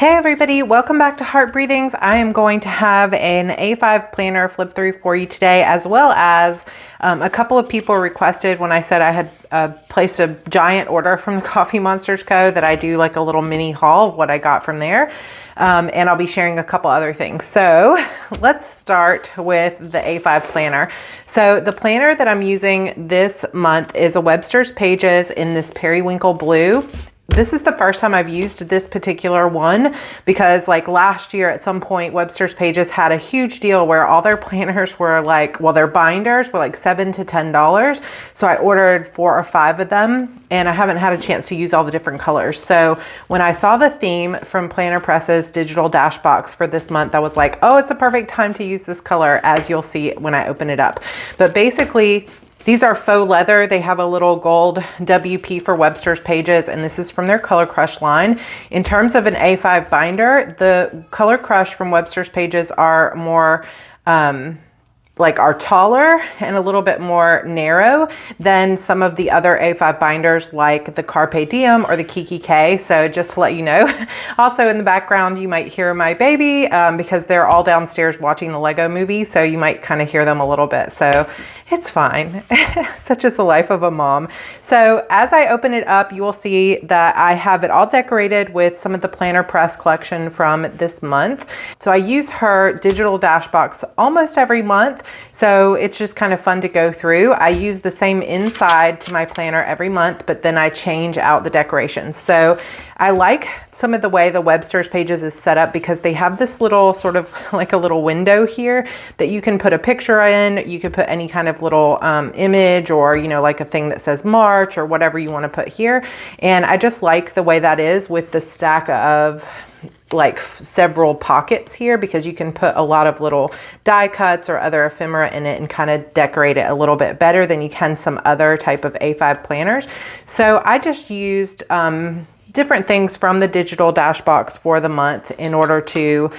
Hey everybody, welcome back to Heart Breathings. I am going to have an A5 planner flip through for you today, as well as a couple of people requested when I said I had placed a giant order from the Coffee Monsters Co. that I do like a little mini haul of what I got from there. And I'll be sharing a couple other things. So let's start with the A5 planner. So the planner that I'm using this month is a Webster's Pages in this periwinkle blue. This is the first time I've used this particular one because like last year at some point, Webster's Pages had a huge deal where all their planners were like, well, their binders were like $7 to $10. So I ordered 4 or 5 of them and I haven't had a chance to use all the different colors. So when I saw the theme from Planner Press's digital dash box for this month, I was like, oh, it's a perfect time to use this color, as you'll see when I open it up. But basically, these are faux leather. They have a little gold WP for Webster's Pages, and this is from their Color Crush line. In terms of an A5 binder, the Color Crush from Webster's Pages are more are taller and a little bit more narrow than some of the other A5 binders like the Carpe Diem or the Kiki K. So just to let you know. Also in the background, you might hear my baby because they're all downstairs watching the Lego movie. So you might kind of hear them a little bit. So it's fine. Such is the life of a mom. So as I open it up, you will see that I have it all decorated with some of the Planner Press collection from this month. So I use her digital dash box almost every month. So it's just kind of fun to go through. I use the same inside to my planner every month, but then I change out the decorations. So I like some of the way the Webster's Pages is set up because they have this little sort of like a little window here that you can put a picture in. You could put any kind of little image or, you know, like a thing that says March or whatever you want to put here. And I just like the way that is with the stack of like several pockets here because you can put a lot of little die cuts or other ephemera in it and kind of decorate it a little bit better than you can some other type of A5 planners. So I just used different things from the digital dash box for the month in order to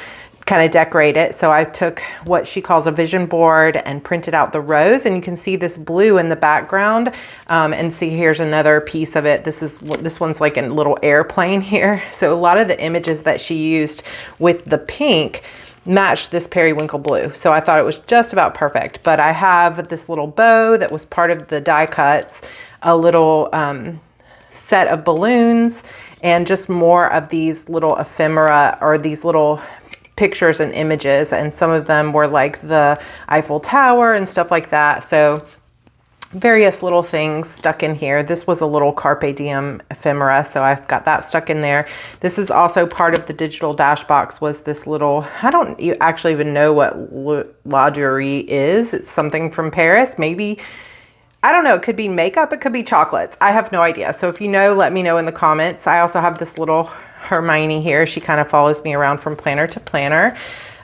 kind of decorate it. So I took what she calls a vision board and printed out the rows, and you can see this blue in the background. And see, here's another piece of it. This one's like a little airplane here. So a lot of the images that she used with the pink matched this periwinkle blue. So I thought it was just about perfect. But I have this little bow that was part of the die cuts, a little set of balloons, and just more of these little ephemera or these little pictures and images, and some of them were like the Eiffel Tower and stuff like that. So various little things stuck in here. This was a little Carpe Diem ephemera, so I've got that stuck in there. This is also part of the digital dash box, was this little, I don't actually even know what lingerie is. It's something from Paris, maybe. I don't know, it could be makeup, it could be chocolates. I have no idea. So if you know, let me know in the comments. I also have this little Hermione here. She kind of follows me around from planner to planner.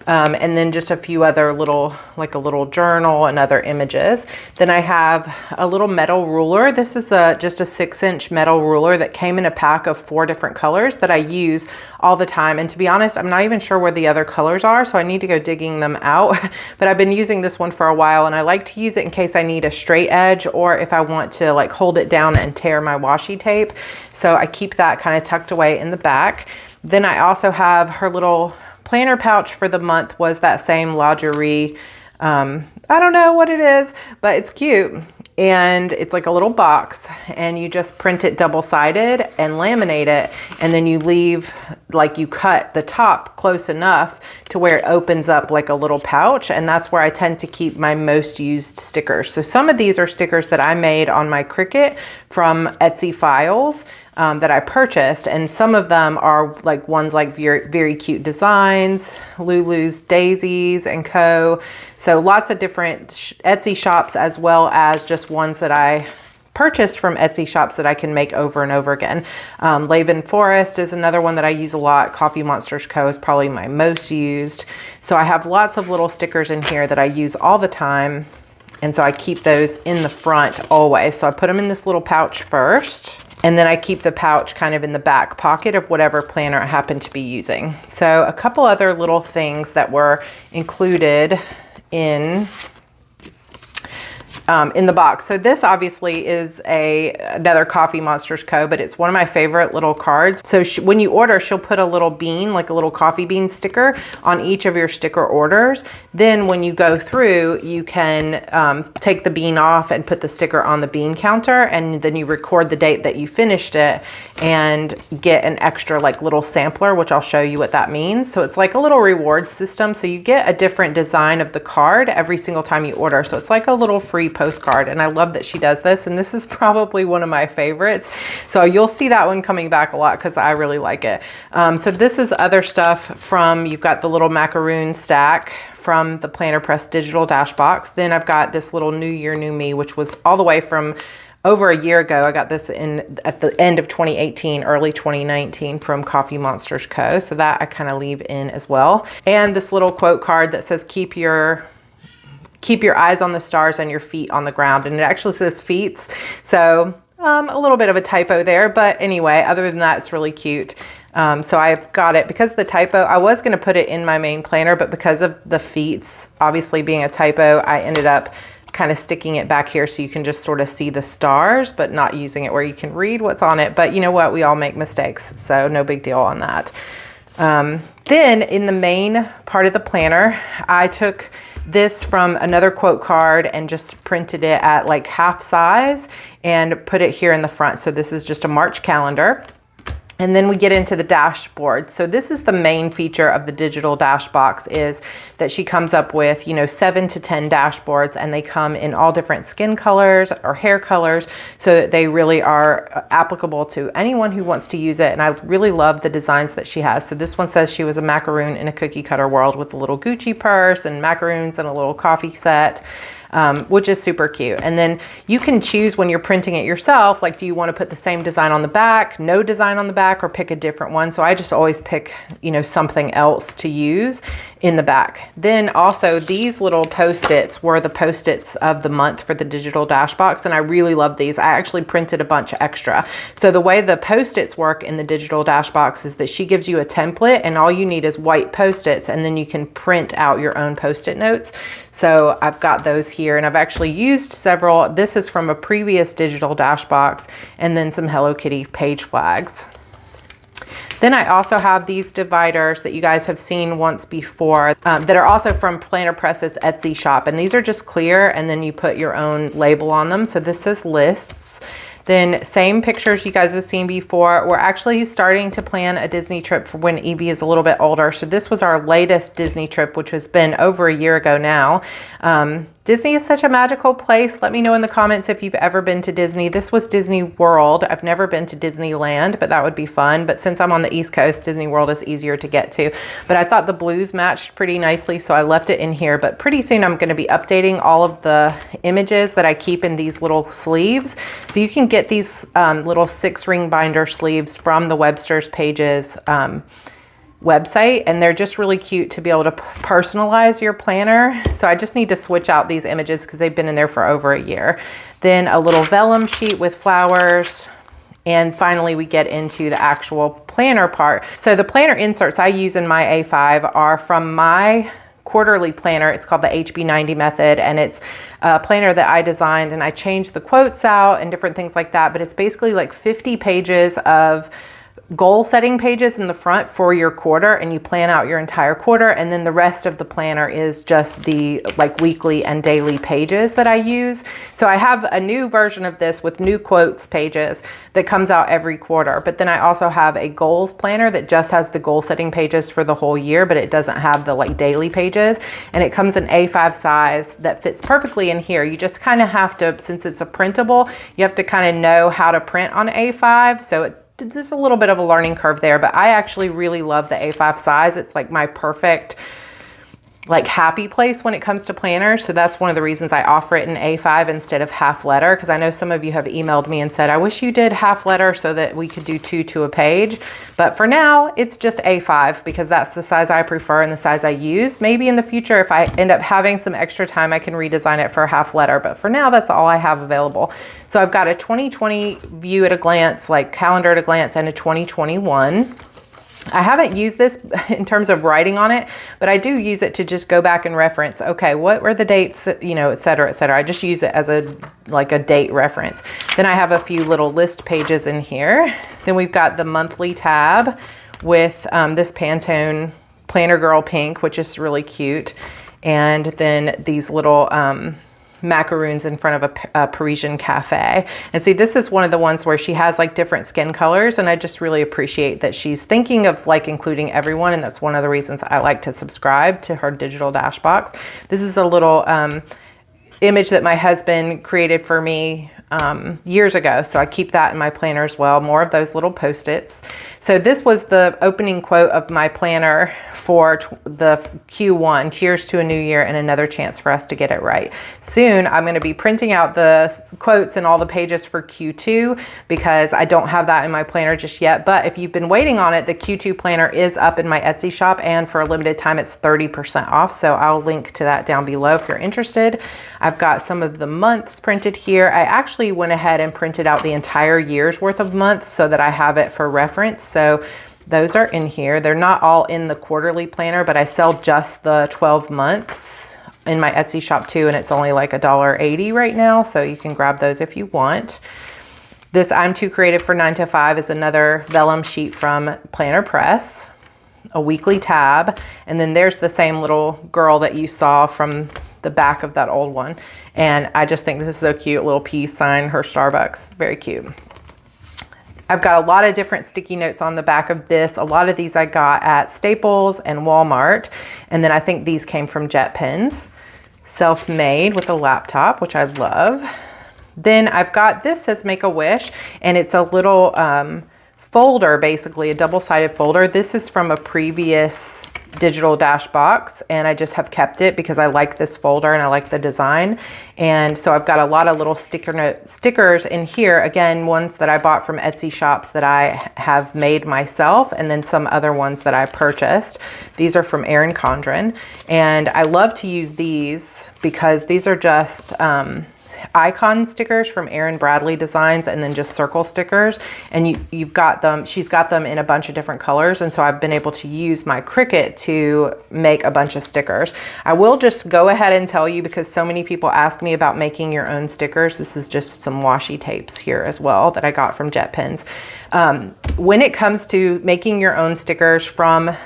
And then just a few other little, like a little journal and other images. Then I have a little metal ruler. This is just a 6-inch metal ruler that came in a pack of 4 different colors that I use all the time. And to be honest, I'm not even sure where the other colors are, so I need to go digging them out. But I've been using this one for a while, and I like to use it in case I need a straight edge or if I want to like hold it down and tear my washi tape. So I keep that kind of tucked away in the back. Then I also have her little planner pouch for the month, was that same lingerie. I don't know what it is, but it's cute. And it's like a little box, and you just print it double-sided and laminate it. And then you leave, like you cut the top close enough to where it opens up like a little pouch. And that's where I tend to keep my most used stickers. So some of these are stickers that I made on my Cricut from Etsy files that I purchased. And some of them are like ones like very cute designs, Lulu's Daisies and Co. So lots of different Etsy shops, as well as just ones that I purchased from Etsy shops that I can make over and over again. Laven Forest is another one that I use a lot. Coffee Monsters Co. is probably my most used. So I have lots of little stickers in here that I use all the time. And so I keep those in the front always. So I put them in this little pouch first, and then I keep the pouch kind of in the back pocket of whatever planner I happen to be using. So a couple other little things that were included in in the box. So this obviously is another Coffee Monsters Co., but it's one of my favorite little cards. So when you order, she'll put a little bean, like a little coffee bean sticker on each of your sticker orders. Then when you go through, you can take the bean off and put the sticker on the bean counter, and then you record the date that you finished it and get an extra like little sampler, which I'll show you what that means. So it's like a little reward system. So you get a different design of the card every single time you order. So it's like a little free postcard, and I love that she does this, and this is probably one of my favorites. So you'll see that one coming back a lot because I really like it. So this is other stuff from, you've got the little macaroon stack from the Planner Press digital dash box. Then I've got this little New Year, New Me, which was all the way from over a year ago. I got this at the end of 2018, early 2019 from Coffee Monsters Co. So that I kind of leave in as well. And this little quote card that says, keep your eyes on the stars and your feet on the ground. And it actually says feet. So a little bit of a typo there, but anyway, other than that, it's really cute. So I've got it because of the typo. I was going to put it in my main planner, but because of the feet obviously being a typo, I ended up kind of sticking it back here so you can just sort of see the stars, but not using it where you can read what's on it. But you know what? We all make mistakes, so no big deal on that. Then in the main part of the planner, I took this from another quote card and just printed it at like half size and put it here in the front. So this is just a March calendar. And then we get into the dashboard. So this is the main feature of the digital dash box, is that she comes up with, 7 to 10 dashboards, and they come in all different skin colors or hair colors, so that they really are applicable to anyone who wants to use it. And I really love the designs that she has. So this one says she was a macaroon in a cookie cutter world with a little Gucci purse and macaroons and a little coffee set. Which is super cute. And then you can choose when you're printing it yourself, like, do you want to put the same design on the back, no design on the back, or pick a different one? So I just always pick, something else to use in the back. Then also these little Post-its were the Post-its of the month for the digital dash box. And I really love these. I actually printed a bunch extra. So the way the Post-its work in the digital dash box is that she gives you a template, and all you need is white Post-its, and then you can print out your own Post-it notes. So I've got those here, and I've actually used several. This is from a previous digital dash box, and then some Hello Kitty page flags. Then I also have these dividers that you guys have seen once before that are also from Planner Press's Etsy shop. And these are just clear, and then you put your own label on them. So this says lists. Then same pictures you guys have seen before. We're actually starting to plan a Disney trip for when Evie is a little bit older. So this was our latest Disney trip, which has been over a year ago now. Disney is such a magical place. Let me know in the comments if you've ever been to Disney. This was Disney World. I've never been to Disneyland, but that would be fun. But since I'm on the East Coast, Disney World is easier to get to. But I thought the blues matched pretty nicely, so I left it in here. But pretty soon I'm going to be updating all of the images that I keep in these little sleeves. So you can get these little 6-ring binder sleeves from the Webster's Pages website, and they're just really cute to be able to personalize your planner. So I just need to switch out these images because they've been in there for over a year. Then a little vellum sheet with flowers. And finally, we get into the actual planner part. So the planner inserts I use in my A5 are from my quarterly planner. It's called the HB90 Method, and it's a planner that I designed, and I changed the quotes out and different things like that. But it's basically like 50 pages of goal setting pages in the front for your quarter, and you plan out your entire quarter, and then the rest of the planner is just the like weekly and daily pages that I use. So I have a new version of this with new quotes pages that comes out every quarter, but then I also have a goals planner that just has the goal setting pages for the whole year, but it doesn't have the like daily pages, and it comes in A5 size that fits perfectly in here. You just kind of have to, since it's a printable, you have to kind of know how to print on A5, so there's a little bit of a learning curve there, but I actually really love the A5 size. It's like my perfect, like happy place when it comes to planners. So that's one of the reasons I offer it in A5 instead of half letter, because I know some of you have emailed me and said, I wish you did half letter so that we could do 2 to a page. But for now, it's just A5 because that's the size I prefer and the size I use. Maybe in the future, if I end up having some extra time, I can redesign it for half letter. But for now, that's all I have available. So I've got a 2020 view at a glance, like calendar at a glance, and a 2021. I haven't used this in terms of writing on it, but I do use it to just go back and reference, okay, what were the dates, you know, et cetera, et cetera. I just use it as a date reference. Then I have a few little list pages in here. Then we've got the monthly tab with this Pantone Planner Girl Pink, which is really cute. And then these little macaroons in front of a Parisian cafe. And see, this is one of the ones where she has like different skin colors, and I just really appreciate that she's thinking of like including everyone, and that's one of the reasons I like to subscribe to her digital dash box. This is a little image that my husband created for me years ago, so I keep that in my planner as well. More of those little post-its. So this was the opening quote of my planner for the Q1, cheers to a new year and another chance for us to get it right. Soon I'm going to be printing out the quotes and all the pages for Q2 because I don't have that in my planner just yet, but if you've been waiting on it, the Q2 planner is up in my Etsy shop, and for a limited time it's 30% off, so I'll link to that down below if you're interested. I've got some of the months printed here. I actually went ahead and printed out the entire year's worth of months so that I have it for reference. So those are in here. They're not all in the quarterly planner, but I sell just the 12 months in my Etsy shop too, and it's only like $1.80 right now, so you can grab those if you want. This I'm Too Creative for 9 to 5 is another vellum sheet from Planner Press, a weekly tab, and then there's the same little girl that you saw from the back of that old one, and I just think this is so cute. Little peace sign, her Starbucks, very cute. I've got a lot of different sticky notes on the back of this. A lot of these I got at Staples and Walmart, and then I think these came from Jet Pens. Self-made with a laptop, which I love. Then I've got, this says Make-A-Wish, and it's a little folder, basically a double-sided folder. This is from a previous digital dash box, and I just have kept it because I like this folder and I like the design. And so I've got a lot of little stickers in here, again, ones that I bought from Etsy shops that I have made myself, and then some other ones that I purchased. These are from Erin Condren, and I love to use these because these are just icon stickers from Erin Bradley Designs, and then just circle stickers, and you've got them, she's got them in a bunch of different colors, and so I've been able to use my Cricut to make a bunch of stickers. I will just go ahead and tell you, because so many people ask me about making your own stickers, this is just some washi tapes here as well that I got from Jet Pens. When it comes to making your own stickers from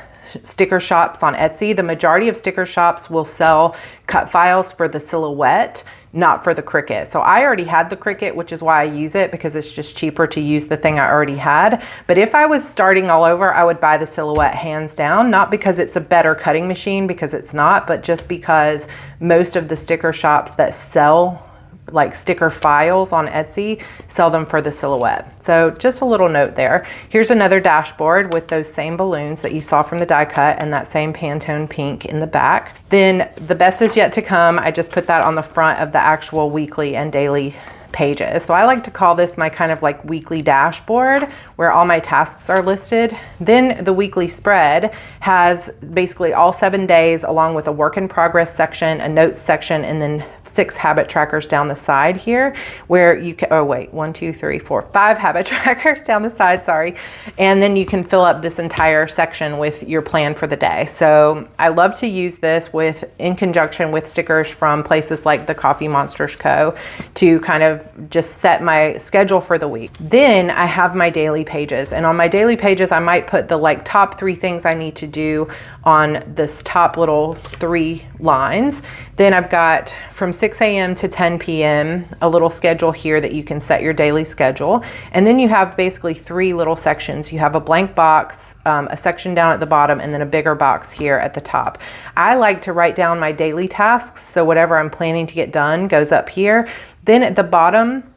sticker shops on Etsy, the majority of sticker shops will sell cut files for the silhouette, not for the Cricut. So I already had the Cricut, which is why I use it, because it's just cheaper to use the thing I already had. But if I was starting all over, I would buy the silhouette hands down, not because it's a better cutting machine, because it's not, but just because most of the sticker shops that sell like sticker files on Etsy sell them for the silhouette. So just a little note there. Here's another dashboard with those same balloons that you saw from the die cut and that same Pantone pink in the back. Then the best is yet to come. I just put that on the front of the actual weekly and daily pages. So I like to call this my kind of like weekly dashboard where all my tasks are listed. Then the weekly spread has basically all 7 days along with a work in progress section, a notes section, and then 6 habit trackers down the side here where you can, oh wait, 1, 2, 3, 4, 5 habit trackers down the side, sorry. And then you can fill up this entire section with your plan for the day. So I love to use this in conjunction with stickers from places like the Coffee Monsters Co. to kind of just set my schedule for the week. Then I have my daily pages, and on my daily pages I might put the like top 3 things I need to do on this top little 3 lines. Then I've got from 6 a.m. to 10 p.m. a little schedule here that you can set your daily schedule. And then you have basically 3 little sections. You have a blank box, a section down at the bottom, and then a bigger box here at the top. I like to write down my daily tasks, so whatever I'm planning to get done goes up here. Then at the bottom,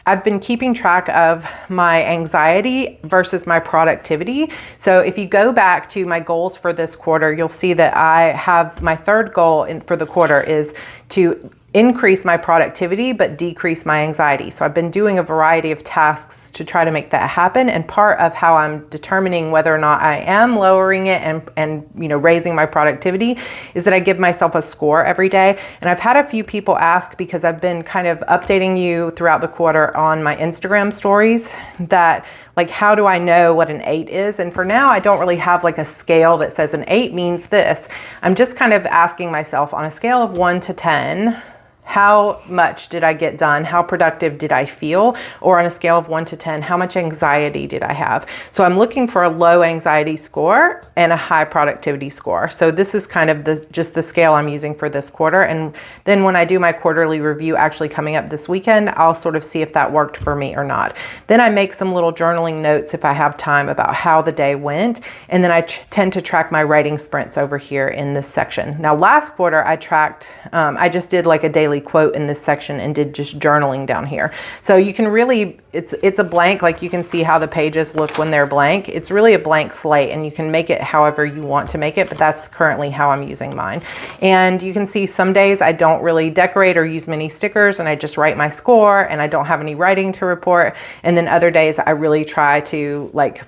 I've been keeping track of my anxiety versus my productivity. So if you go back to my goals for this quarter, you'll see that I have my 3rd goal for the quarter is to increase my productivity but decrease my anxiety. So I've been doing a variety of tasks to try to make that happen, and part of how I'm determining whether or not I am lowering it and you know, raising my productivity is that I give myself a score every day. And I've had a few people ask, because I've been kind of updating you throughout the quarter on my Instagram stories, that like, how do I know what an 8 is? And for now, I don't really have like a scale that says an 8 means this. I'm just kind of asking myself on a scale of 1 to 10, how much did I get done? How productive did I feel? Or on a scale of 1 to 10, how much anxiety did I have? So I'm looking for a low anxiety score and a high productivity score. So this is kind of just the scale I'm using for this quarter. And then when I do my quarterly review actually coming up this weekend, I'll sort of see if that worked for me or not. Then I make some little journaling notes if I have time about how the day went. And then I tend to track my writing sprints over here in this section. Now last quarter I tracked, I just did like a daily quote in this section and did just journaling down here. So you can really, it's a blank, like you can see how the pages look when they're blank. It's really a blank slate and you can make it however you want to make it, but that's currently how I'm using mine. And you can see some days I don't really decorate or use many stickers and I just write my score and I don't have any writing to report. And then other days I really try to like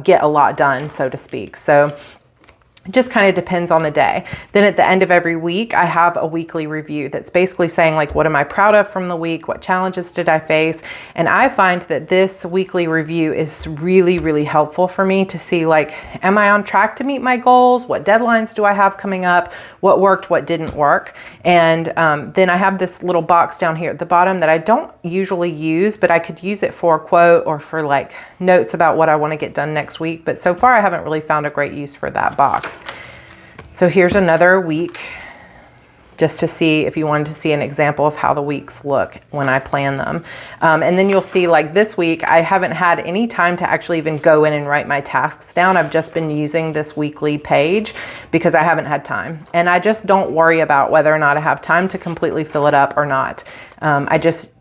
get a lot done, so to speak. So it just kind of depends on the day. Then at the end of every week, I have a weekly review that's basically saying like, what am I proud of from the week? What challenges did I face? And I find that this weekly review is really, really helpful for me to see like, am I on track to meet my goals? What deadlines do I have coming up? What worked, what didn't work? And then I have this little box down here at the bottom that I don't usually use, but I could use it for a quote or for like notes about what I want to get done next week. But so far I haven't really found a great use for that box. So here's another week just to see if you wanted to see an example of how the weeks look when I plan them. And then you'll see like this week, I haven't had any time to actually even go in and write my tasks down. I've just been using this weekly page because I haven't had time. And I just don't worry about whether or not I have time to completely fill it up or not. I just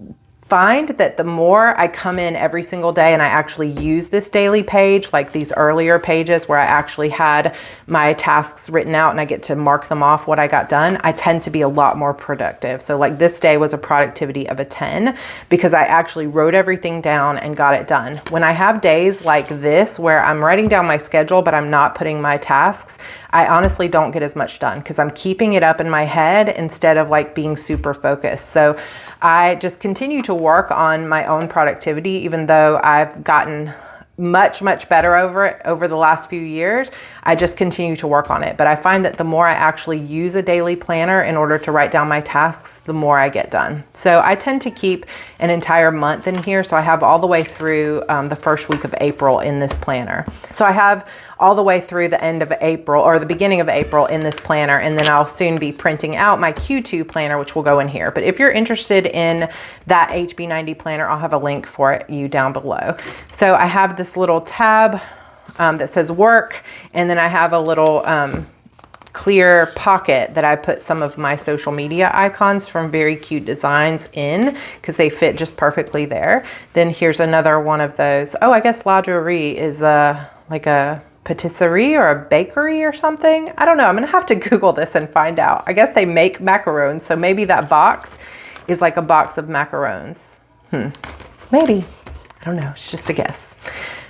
find that the more I come in every single day and I actually use this daily page, like these earlier pages where I actually had my tasks written out and I get to mark them off what I got done, I tend to be a lot more productive. So like this day was a productivity of a 10 because I actually wrote everything down and got it done. When I have days like this where I'm writing down my schedule but I'm not putting my tasks, I honestly don't get as much done because I'm keeping it up in my head instead of like being super focused. So I just continue to work on my own productivity, even though I've gotten much better over the last few years. I just continue to work on it. But I find that the more I actually use a daily planner in order to write down my tasks, the more I get done. So I tend to keep an entire month in here. So I have all the way through the first week of April in this planner. So I have all the way through the end of April or the beginning of April in this planner. And then I'll soon be printing out my Q2 planner, which will go in here. But if you're interested in that HB90 planner, I'll have a link for you down below. So I have this little tab that says work. And then I have a little clear pocket that I put some of my social media icons from Very Cute Designs in because they fit just perfectly there. Then here's another one of those. Oh, I guess La Jorie is like a patisserie or a bakery or something. I don't know. I'm going to have to Google this and find out. I guess they make macarons. So maybe that box is like a box of macarons. Maybe. I don't know. It's just a guess.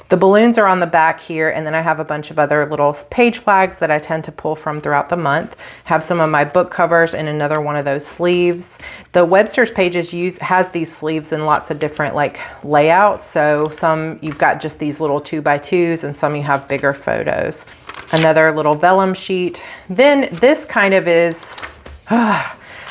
The balloons are on the back here, and then I have a bunch of other little page flags that I tend to pull from throughout the month. Have some of my book covers and another one of those sleeves. The Webster's Pages has these sleeves in lots of different like layouts. So some you've got just these little 2x2s and some you have bigger photos. Another little vellum sheet. Then this kind of is,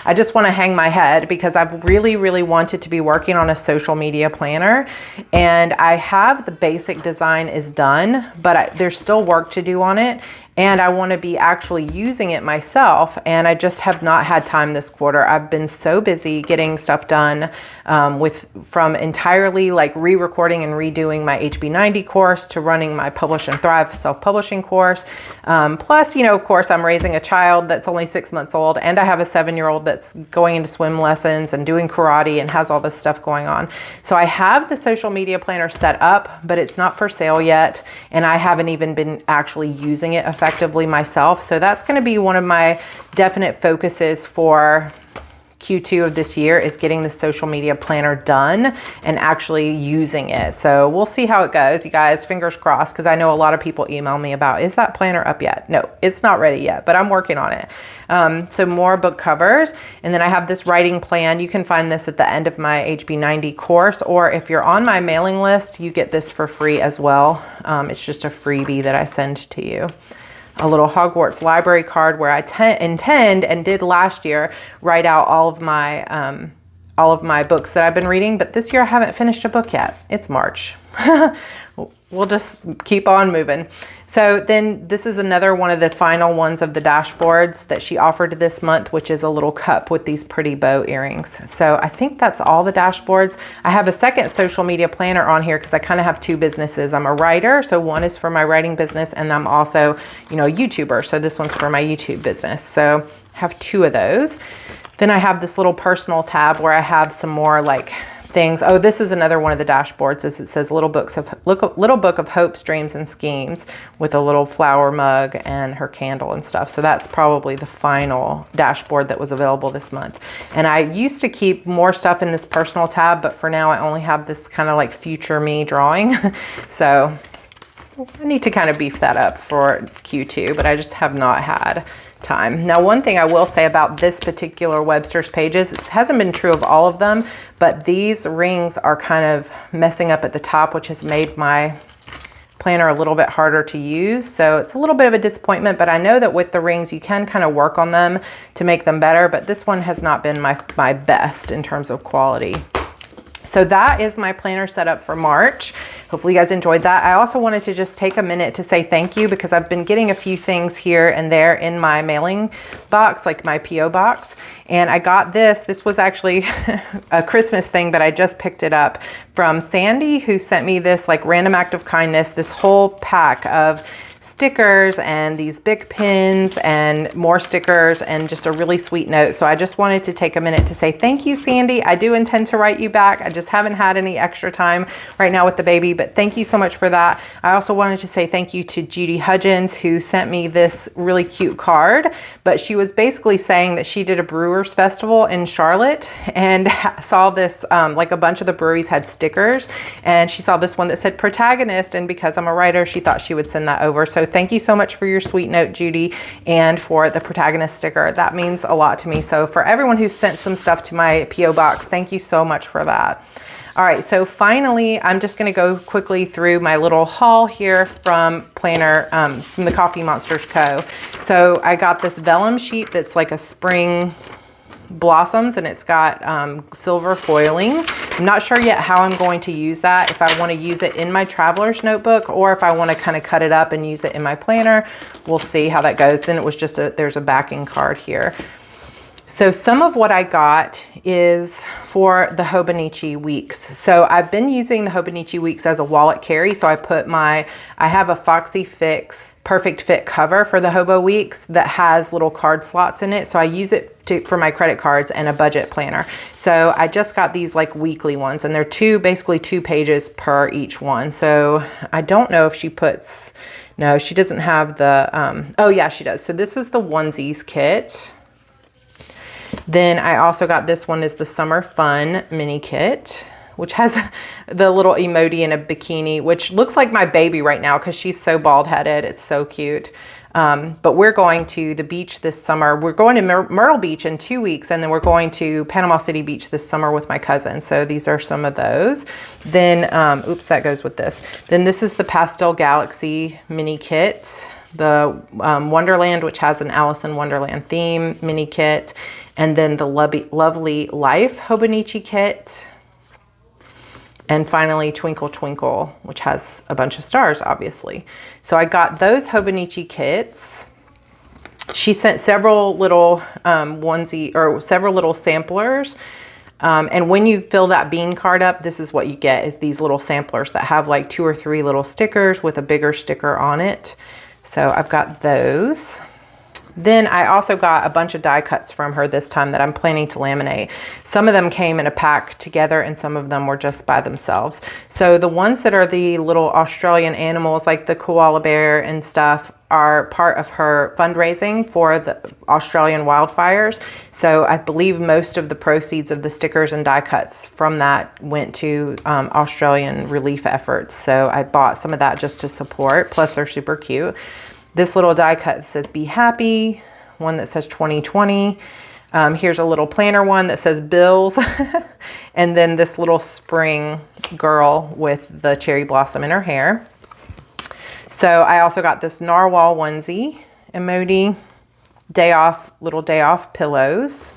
I just want to hang my head because I've really wanted to be working on a social media planner, and I have the basic design is done, but there's still work to do on it. And I want to be actually using it myself. And I just have not had time this quarter. I've been so busy getting stuff done from entirely like re-recording and redoing my HB90 course to running my Publish and Thrive self-publishing course. Plus, you know, of course, I'm raising a child that's only 6 months old, and I have a 7-year-old that's going into swim lessons and doing karate and has all this stuff going on. So I have the social media planner set up, but it's not for sale yet. And I haven't even been actually using it effectively myself. So that's going to be one of my definite focuses for Q2 of this year is getting the social media planner done and actually using it. So we'll see how it goes, you guys, fingers crossed, because I know a lot of people email me about, is that planner up yet? No, it's not ready yet, but I'm working on it. So more book covers. And then I have this writing plan. You can find this at the end of my HB90 course, or if you're on my mailing list, you get this for free as well. It's just a freebie that I send to you. A little Hogwarts library card where I intend and did last year write out all of my books that I've been reading, but this year I haven't finished a book yet. It's March. We'll just keep on moving. So then this is another one of the final ones of the dashboards that she offered this month, which is a little cup with these pretty bow earrings. So I think that's all the dashboards. I have a second social media planner on here because I kind of have two businesses. I'm a writer, so one is for my writing business, and I'm also, a YouTuber. So this one's for my YouTube business. So I have two of those. Then I have this little personal tab where I have some more like things. Oh, this is another one of the dashboards. It says little book of hopes, dreams, and schemes, with a little flower mug and her candle and stuff. So that's probably the final dashboard that was available this month. And I used to keep more stuff in this personal tab, but for now I only have this kind of like future me drawing. So I need to kind of beef that up for Q2, but I just have not had time. Now, one thing I will say about this particular Webster's Pages, it hasn't been true of all of them, but these rings are kind of messing up at the top, which has made my planner a little bit harder to use. So it's a little bit of a disappointment, but I know that with the rings, you can kind of work on them to make them better, but this one has not been my best in terms of quality. So that is my planner setup for March. Hopefully you guys enjoyed that. I also wanted to just take a minute to say thank you, because I've been getting a few things here and there in my mailing box, like my PO box. And I got this. This was actually a Christmas thing, but I just picked it up from Sandy, who sent me this like random act of kindness, this whole pack of stickers and these big pins and more stickers and just a really sweet note. So I just wanted to take a minute to say thank you, Sandy. I do intend to write you back. I just haven't had any extra time right now with the baby, but thank you so much for that. I also wanted to say thank you to Judy Hudgens, who sent me this really cute card, but she was basically saying that she did a Brewers Festival in Charlotte and saw this, like a bunch of the breweries had stickers, and she saw this one that said protagonist, and because I'm a writer, she thought she would send that over. So thank you so much for your sweet note, Judy, and for the protagonist sticker. That means a lot to me. So for everyone who sent some stuff to my PO box, thank you so much for that. All right, so finally, I'm just gonna go quickly through my little haul here from from the Coffee Monsters Co. So I got this vellum sheet that's like a spring blossoms, and it's got silver foiling. I'm not sure yet how I'm going to use that, if I want to use it in my traveler's notebook or if I want to kind of cut it up and use it in my planner. We'll see how that goes. Then it was just there's a backing card here. So some of what I got is for the Hobonichi Weeks. So I've been using the Hobonichi Weeks as a wallet carry. So I have a Foxy Fix Perfect Fit cover for the Hobo Weeks that has little card slots in it. So I use it for my credit cards and a budget planner. So I just got these like weekly ones, and they're basically 2 pages per each one. So I don't know if she puts, no, she doesn't have the, oh yeah, she does. So this is the onesies kit. Then I also got this one, is the Summer Fun mini kit, which has the little emoji in a bikini, which looks like my baby right now because she's so bald-headed. It's so cute. But we're going to the beach this summer. We're going to Myrtle Beach in 2 weeks, and then we're going to Panama City Beach this summer with my cousin. So these are some of those. Then, oops, that goes with this. Then this is the Pastel Galaxy mini kit, the Wonderland, which has an Alice in Wonderland theme mini kit, and then the Lovely Life Hobonichi kit. And finally, Twinkle Twinkle, which has a bunch of stars, obviously. So I got those Hobonichi kits. She sent several little several little samplers. And when you fill that bean card up, this is what you get, is these little samplers that have like 2 or 3 little stickers with a bigger sticker on it. So I've got those. Then I also got a bunch of die cuts from her this time that I'm planning to laminate. Some of them came in a pack together and some of them were just by themselves. So the ones that are the little Australian animals, like the koala bear and stuff, are part of her fundraising for the Australian wildfires. So I believe most of the proceeds of the stickers and die cuts from that went to Australian relief efforts. So I bought some of that just to support. Plus they're super cute. This little die cut that says be happy, one that says 2020. Here's a little planner one that says bills. And then this little spring girl with the cherry blossom in her hair. So I also got this narwhal onesie emoji, little day off pillows.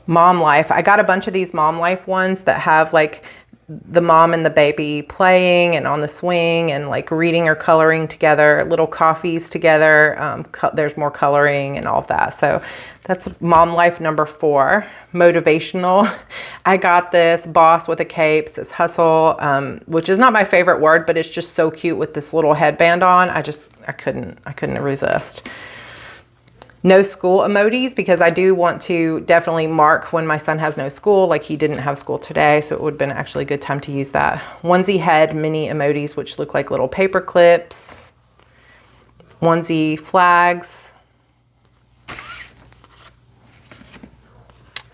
Mom life. I got a bunch of these mom life ones that have like the mom and the baby playing and on the swing and like reading or coloring together, little coffees together. There's more coloring and all of that. So that's mom life number 4. Motivational. I got this boss with a cape, says hustle, which is not my favorite word, but it's just so cute with this little headband on. I couldn't resist. No school emojis, because I do want to definitely mark when my son has no school, like he didn't have school today, so it would have been actually a good time to use that. Onesie head mini emojis, which look like little paper clips. Onesie flags.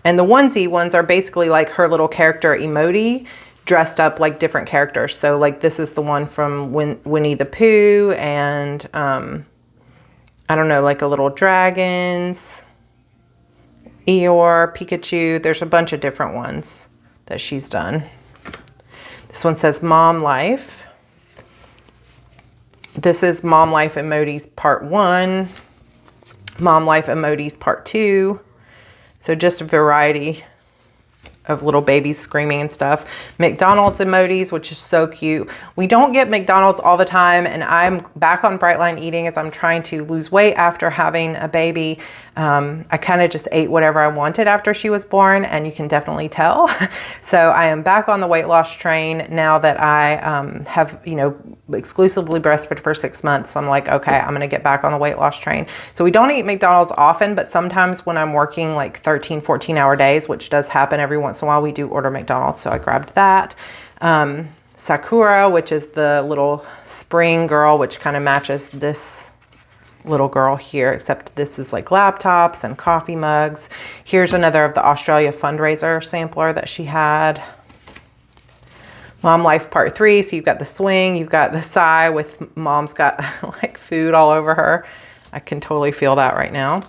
And the onesie ones are basically like her little character emoji dressed up like different characters. So like this is the one from Winnie the Pooh and I don't know, like a little dragons, Eeyore, Pikachu. There's a bunch of different ones that she's done. This one says Mom Life. This is Mom Life Emojis Part 1, Mom Life Emojis Part 2. So just a variety of little babies screaming and stuff. McDonald's emojis, which is so cute. We don't get McDonald's all the time, and I'm back on Bright Line eating as I'm trying to lose weight after having a baby. I kind of just ate whatever I wanted after she was born, and you can definitely tell. So I am back on the weight loss train now that I have, exclusively breastfed for 6 months. I'm like, okay, I'm gonna get back on the weight loss train. So we don't eat McDonald's often, but sometimes when I'm working like 13, 14-hour days, which does happen every once in a while, we do order McDonald's. So I grabbed that. Sakura, which is the little spring girl, which kind of matches this little girl here, except this is like laptops and coffee mugs. Here's another of the Australia fundraiser sampler that she had. Mom Life Part 3. So you've got the swing, you've got the sigh with mom's got like food all over her. I can totally feel that right now.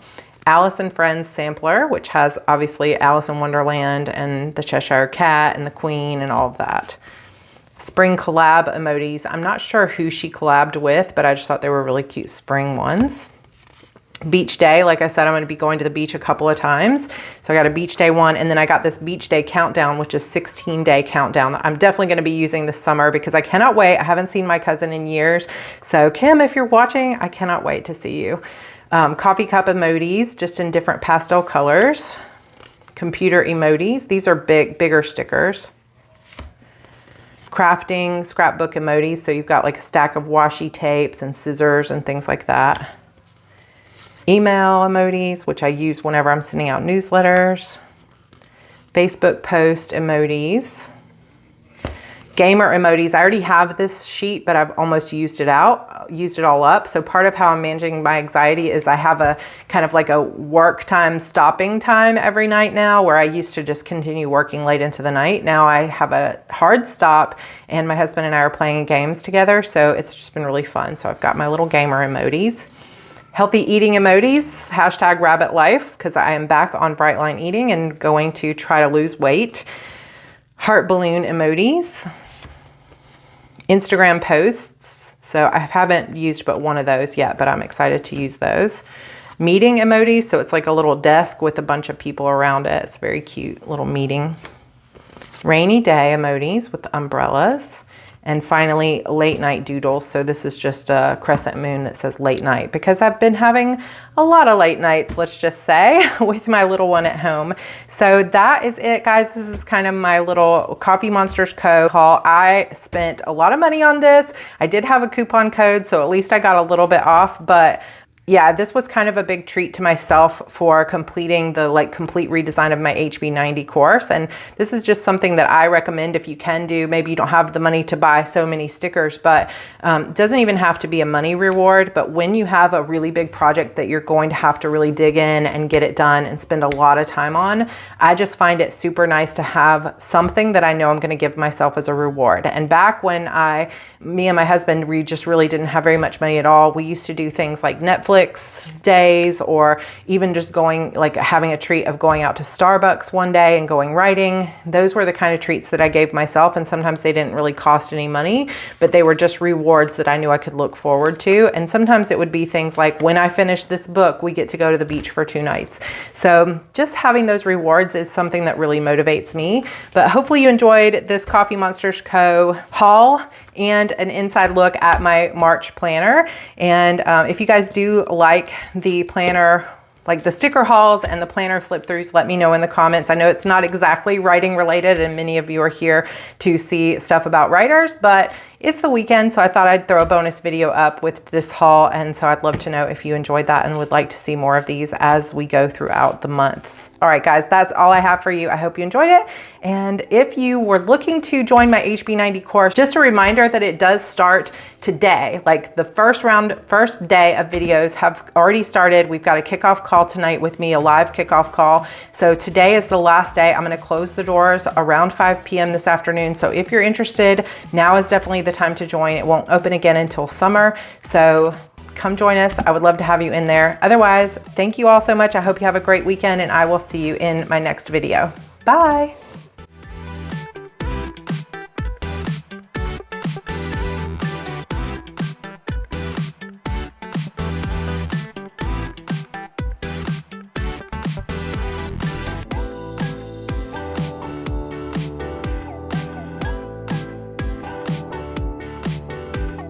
Alice and Friends sampler, which has obviously Alice in Wonderland and the Cheshire Cat and the Queen and all of that. Spring collab emojis. I'm not sure who she collabed with, but I just thought they were really cute spring ones. Beach day. Like I said, I'm going to be going to the beach a couple of times. So I got a beach day one, and then I got this beach day countdown, which is 16-day countdown that I'm definitely going to be using this summer because I cannot wait. I haven't seen my cousin in years. So Kim, if you're watching, I cannot wait to see you. Coffee cup emojis, just in different pastel colors. Computer emojis. These are bigger stickers. Crafting scrapbook emojis. So you've got like a stack of washi tapes and scissors and things like that. Email emojis, which I use whenever I'm sending out newsletters. Facebook post emojis. Gamer emojis. I already have this sheet, but I've almost used it all up. So part of how I'm managing my anxiety is I have a kind of like a work time stopping time every night now, where I used to just continue working late into the night. Now I have a hard stop, and my husband and I are playing games together. So it's just been really fun. So I've got my little gamer emojis. Healthy eating emojis, hashtag rabbit life, because I am back on Bright Line eating and going to try to lose weight. Heart balloon emojis. Instagram posts. So I haven't used but one of those yet, but I'm excited to use those. Meeting emojis. So it's like a little desk with a bunch of people around it. It's very cute little meeting. Rainy day emojis with umbrellas. And finally, late night doodles. So this is just a crescent moon that says late night, because I've been having a lot of late nights, let's just say, with my little one at home. So that is it, guys. This is kind of my little Coffee Monsters Co. haul. I spent a lot of money on this. I did have a coupon code, so at least I got a little bit off, but yeah, this was kind of a big treat to myself for completing the complete redesign of my HB90 course. And this is just something that I recommend if you can do. Maybe you don't have the money to buy so many stickers, but it doesn't even have to be a money reward. But when you have a really big project that you're going to have to really dig in and get it done and spend a lot of time on, I just find it super nice to have something that I know I'm going to give myself as a reward. And back when me and my husband, we just really didn't have very much money at all, we used to do things like Netflix days, or even just going, like having a treat of going out to Starbucks one day and going writing. Those were the kind of treats that I gave myself, and sometimes they didn't really cost any money, but they were just rewards that I knew I could look forward to. And sometimes it would be things like, when I finish this book, we get to go to the beach for 2 nights. So just having those rewards is something that really motivates me. But hopefully you enjoyed this Coffee Monsters Co. haul and an inside look at my March planner. And if you guys do like the planner, like the sticker hauls and the planner flip throughs, let me know in the comments. I know it's not exactly writing related, and many of you are here to see stuff about writers, but it's the weekend, so I thought I'd throw a bonus video up with this haul. And so I'd love to know if you enjoyed that and would like to see more of these as we go throughout the months. All right, guys, that's all I have for you. I hope you enjoyed it. And if you were looking to join my HB90 course, just a reminder that it does start today. Like the first day of videos have already started. We've got a kickoff call tonight with me, a live kickoff call. So today is the last day. I'm going to close the doors around 5 p.m. this afternoon. So if you're interested, now is definitely the time to join. It won't open again until summer. So come join us. I would love to have you in there. Otherwise, thank you all so much. I hope you have a great weekend, and I will see you in my next video. Bye.